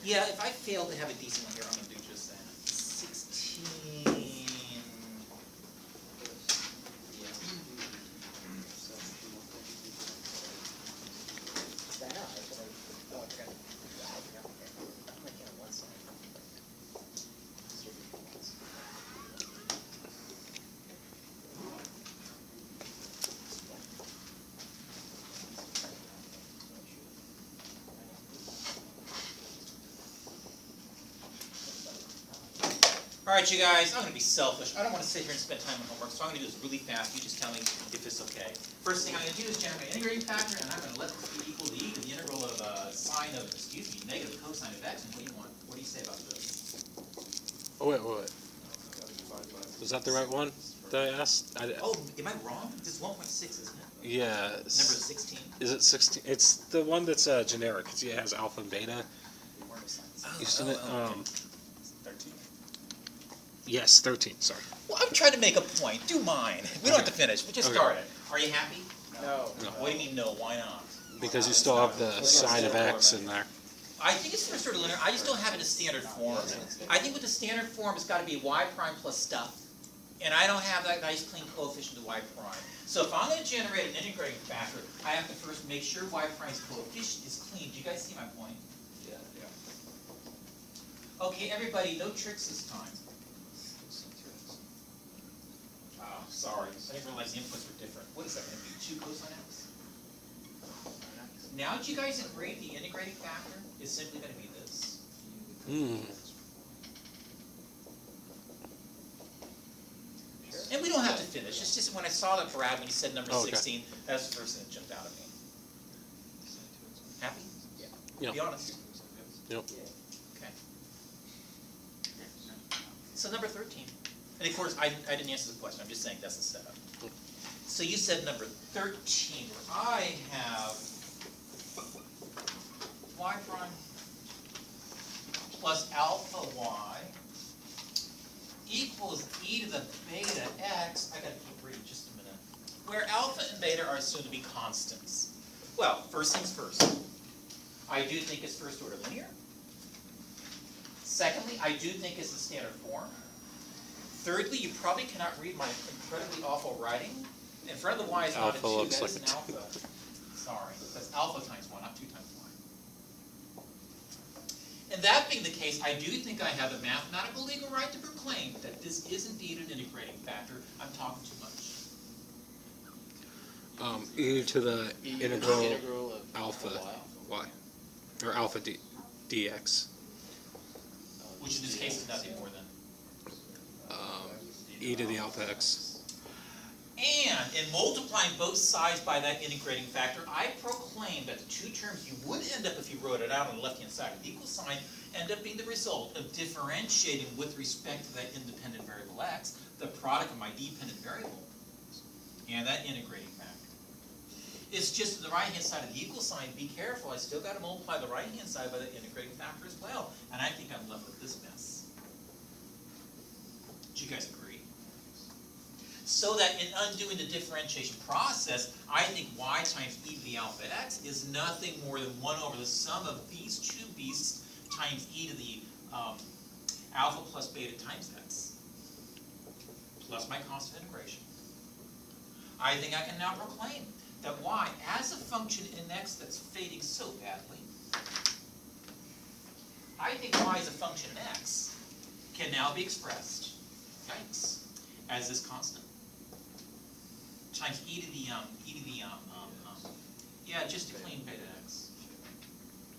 Yeah, if I fail to have a decent one here, I'm going to do just that. 16. All right, you guys, I'm going to be selfish. I don't want to sit here and spend time on homework, so I'm going to do this really fast. You just tell me if it's okay. First thing I'm going to do is generate an integrating factor, and I'm going to let this be equal to e to the integral of sine of, negative cosine of x. And what do you want? What do you say about this? Oh, wait. Was that the right one that I asked? Oh, am I wrong? This is 1.6, isn't it? Yeah. Number 16. Is it 16? It's the one that's generic. It has alpha and beta. Isn't it? 13. Yes, 13. Sorry. Well, I'm trying to make a point. Do mine. We don't have to finish. We just started. Are you happy? No. What do you mean no? Why not? Because you still have the sine of x in there. I think it's first order linear. I just don't have it in standard form. I think with the standard form, it's got to be y prime plus stuff. And I don't have that nice clean coefficient of y prime. So if I'm going to generate an integrating factor, I have to first make sure y prime's coefficient is clean. Do you guys see my point? Yeah. Okay, everybody, no tricks this time. Oh, sorry. I didn't realize the inputs were different. What is that going to be? 2 cosine x? Now, do you guys agree the integrating factor is simply going to be this? And we don't have to finish. It's just when I saw that Brad, when he said number 16, that's the first thing that jumped out at me. Happy? Yeah. Be honest. Yep. Okay. So number 13. And of course, I didn't answer the question. I'm just saying that's the setup. So you said number 13, where I have y prime plus alpha y equals e to the beta x. I gotta keep reading just a minute. Where alpha and beta are assumed to be constants. Well, first things first. I do think it's first order linear. Secondly, I do think it's the standard form. Thirdly, you probably cannot read my incredibly awful writing. In front of the y is not a 2, Looks that is like an a 2. alpha. Sorry, that's alpha times 1, not 2 times y. And that being the case, I do think I have a mathematical legal right to proclaim that this is indeed an integrating factor. I'm talking too much. E to the integral of alpha y. Or alpha dx. Which in this case is nothing more than. E to the alpha x. And in multiplying both sides by that integrating factor, I proclaim that the two terms you would end up, if you wrote it out on the left-hand side of the equal sign, end up being the result of differentiating with respect to that independent variable x, the product of my dependent variable, and that integrating factor. It's just the right-hand side of the equal sign. Be careful. I still got to multiply the right-hand side by the integrating factor as well. And I think I'm left with this mess. Do you guys agree? So that in undoing the differentiation process, I think y times e to the alpha x is nothing more than 1 over the sum of these two beasts times e to the alpha plus beta times x, plus my constant integration. I think I can now proclaim that y, as a function in x that's fading so badly, I think y as a function in x can now be expressed, yikes, as this constant times e to the yeah, just to clean beta x.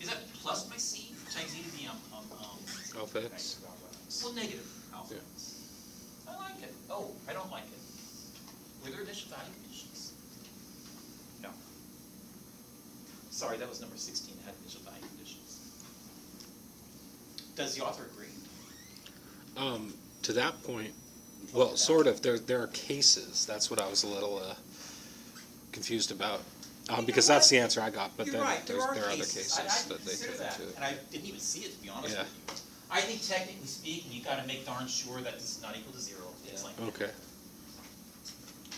Is that plus my c times e to the Alpha x. well, negative alpha x. I like it. Oh, I don't like it. Were there initial value conditions? No. Sorry, that was number 16. It had initial value conditions. Does the author agree? To that point, well, sort of. There are cases. That's what I was a little confused about. Because that's the answer I got, but then right. there are other cases. cases I that they consider fit that, into it. and I didn't even see it, to be honest Yeah. with you. I think technically speaking, you got to make darn sure that this is not equal to 0. It's like, Okay.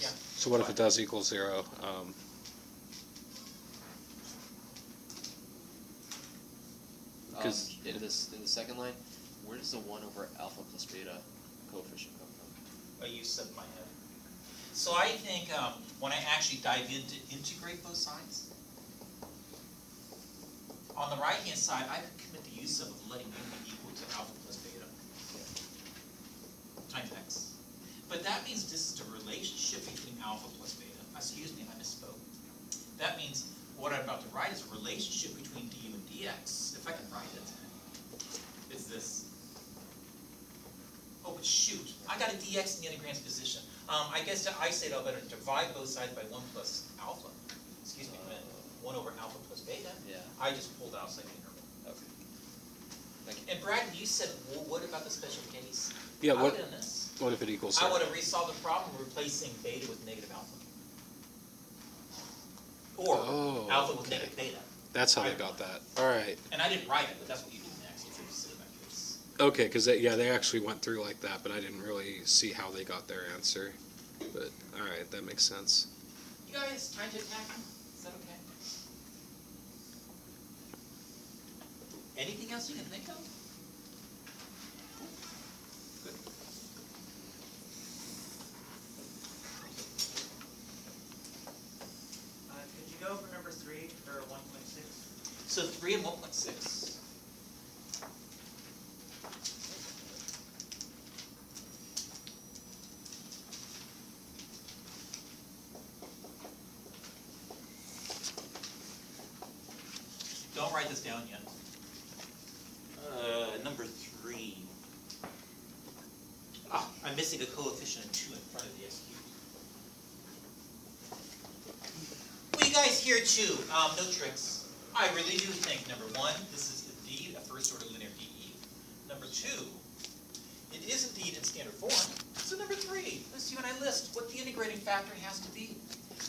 yeah. So what if it does equal 0? 'Cause- in the second line, where does the 1 over alpha plus beta coefficient come from? A use of my head. So I think when I actually dive in to integrate both sides, on the right-hand side, I could commit the use of letting u be equal to alpha plus beta times x. But that means this is the relationship between alpha plus beta. Excuse me, I misspoke. That means what I'm about to write is a relationship between du and dx. If I can write it, it's this. Oh, but shoot, I got a dx in the integrand's position. I guess to isolate, I'll better divide both sides by 1 plus alpha. Excuse me, I meant 1 over alpha plus beta. Yeah. I just pulled out like an interval. Okay. Thank you. And Brad, you said, well, what about the special case? Yeah, I what- would have done this. What if it equals I 0? would have resolved the problem replacing beta with negative alpha. Or Oh, alpha with okay. negative beta. That's how they got that. All right. And I didn't write it, but that's what you did next, if you sit in that case. Okay, because they actually went through like that, but I didn't really see how they got their answer. But all right, that makes sense. You guys trying to attack me? Is that okay? Anything else you can think of? Good. Could you go over number 3 for 1.6? So 3 and 1.6. Don't write this down yet. Number 3. Ah, I'm missing a coefficient of 2 in front of the x cubed. Well, you guys here too, no tricks. I really do think, number 1, this is indeed a first order linear PE. Number 2, it is indeed in standard form. So number 3, let's see when I list what the integrating factor has to be.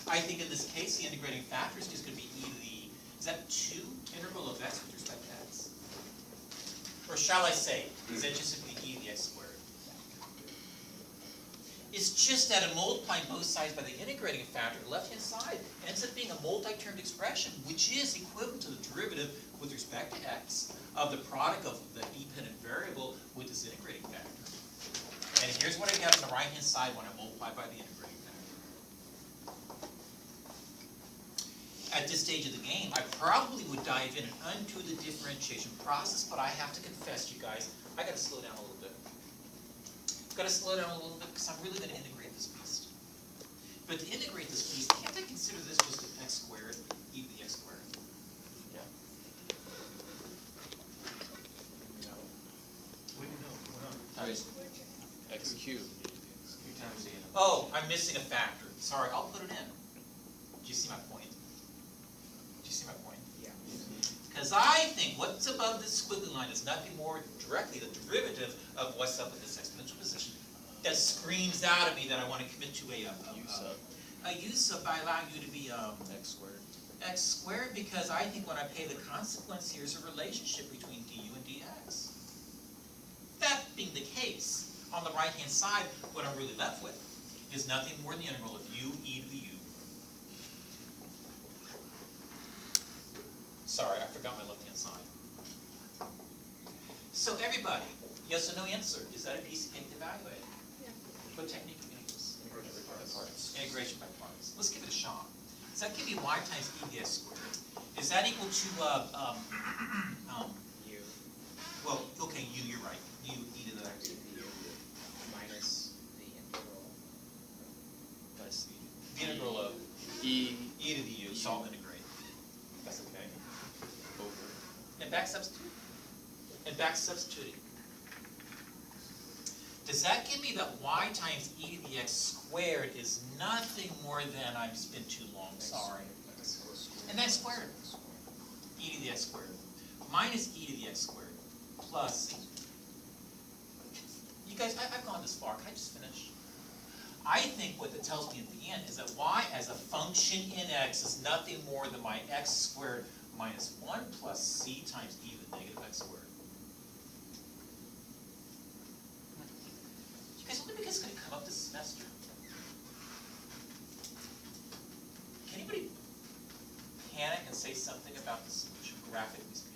I think in this case, the integrating factor is just going to be e to the, is that 2 integral of x with respect to x? Or shall I say, is that just simply e to the x squared? It's just that in multiplying both sides by the integrating factor, the left-hand side ends up being a multi-termed expression, which is equivalent to the derivative with respect to x of the product of the dependent variable with this integrating factor. And here's what I get on the right-hand side when I multiply by the integrating factor. At this stage of the game, I probably would dive in and undo the differentiation process, but I have to confess, you guys, I gotta slow down a little bit. Got to slow down a little bit because I'm really going to integrate this beast. But to integrate this beast, can't I consider this just an x squared e to the x squared? Yeah. No. What do you know? Times x cubed. 3 times a. Oh, I'm missing a factor. Sorry, I'll put it in. Do you see my point? Do you see my point? Yeah. Because I think what's above this squiggly line is nothing more directly the derivative of what's up in this exponential position. That screams out at me that I want to commit to a use of by allowing you to be X squared. x squared, because I think when I pay the consequence here is a relationship between du and dx. That being the case, on the right-hand side, what I'm really left with is nothing more than the integral of u e to the u. Sorry, I forgot my left-hand side. So everybody, yes or no answer. Is that a piece of cake to evaluate? Yeah. What technique are we going to use? Integration by parts. Integration by parts. Let's give it a shot. Does that give me y times e to the x squared? Is that equal to, U well, okay, u, you're right. U e to the x. minus the integral. Plus The integral of e e to the u, so I'll integrate. That's okay. over. And back substitute? And back substituting. Does that give me that y times e to the x squared is nothing more than, I've just been too long, sorry. And that's squared. E to the x squared minus e to the x squared plus, you guys, I've gone this far, can I just finish? I think what that tells me at the end is that y as a function in x is nothing more than my x squared minus 1 plus c times e to the negative x squared. You guys, what do you think is going to come up this semester? Can anybody panic and say something about the solution, graphically speaking?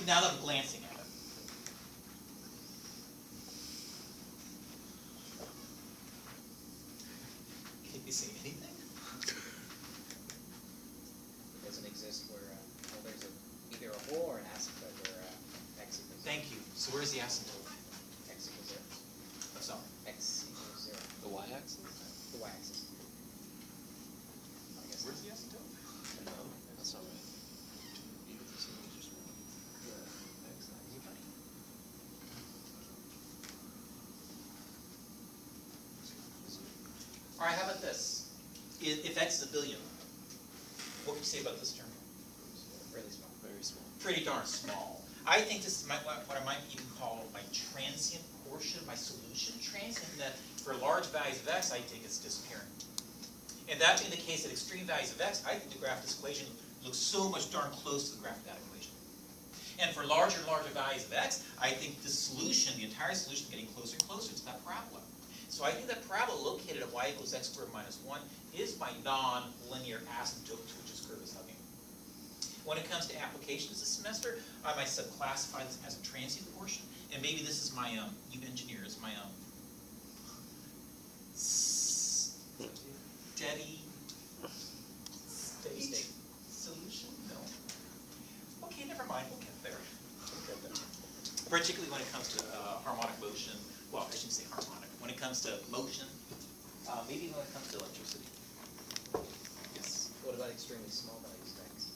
now that I'm glancing at it. Can you see anything? It doesn't exist where, well, there's either a hole or an asymptote where, x equals. Thank you. So where's the asymptote? X equals 0. I'm sorry. X equals 0. The y-axis? The y-axis. I guess. Where's the asymptote? No, that's not right. Even if this image is wrong. X, not equal. All right, how about this? If x is a billion, what would you say about this term? Really small. Very small. Pretty darn small. I think this is what I might even call my transient portion, my solution transient, in that for large values of x, I think it's disappearing. And that being the case at extreme values of x, I think the graph of this equation looks so much darn close to the graph of that equation. And for larger and larger values of x, I think the solution, the entire solution, is getting closer and closer to that parabola. So I think that parabola located at y equals x squared minus 1 is my non-linear asymptote to which this curve is hugging. When it comes to applications this semester, I might subclassify this as a transient portion, and maybe this is my, you engineers, my, steady state solution? No. Okay, never mind, we'll get there. Particularly when it comes to harmonic motion, well, I shouldn't say harmonic, when it comes to motion, maybe when it comes to electricity. Yes. What about extremely small values of x?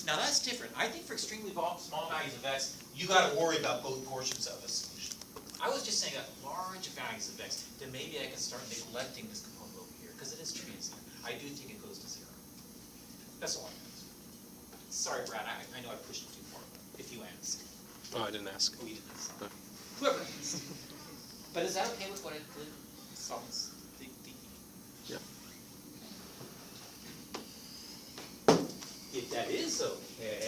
Now that's different. I think for extremely small values of x, you got to worry about both portions of a solution. I was just saying that large values of x, then maybe I can start neglecting this component over here, because it is transient. I do think it goes to 0. That's all I'm saying. Sorry, Brad, I know I pushed it too far, if you ask. Oh, I didn't ask. Oh, you didn't. No. Whoever asked. But is that okay with what I did? Someone's thinking. Yeah. If that is okay,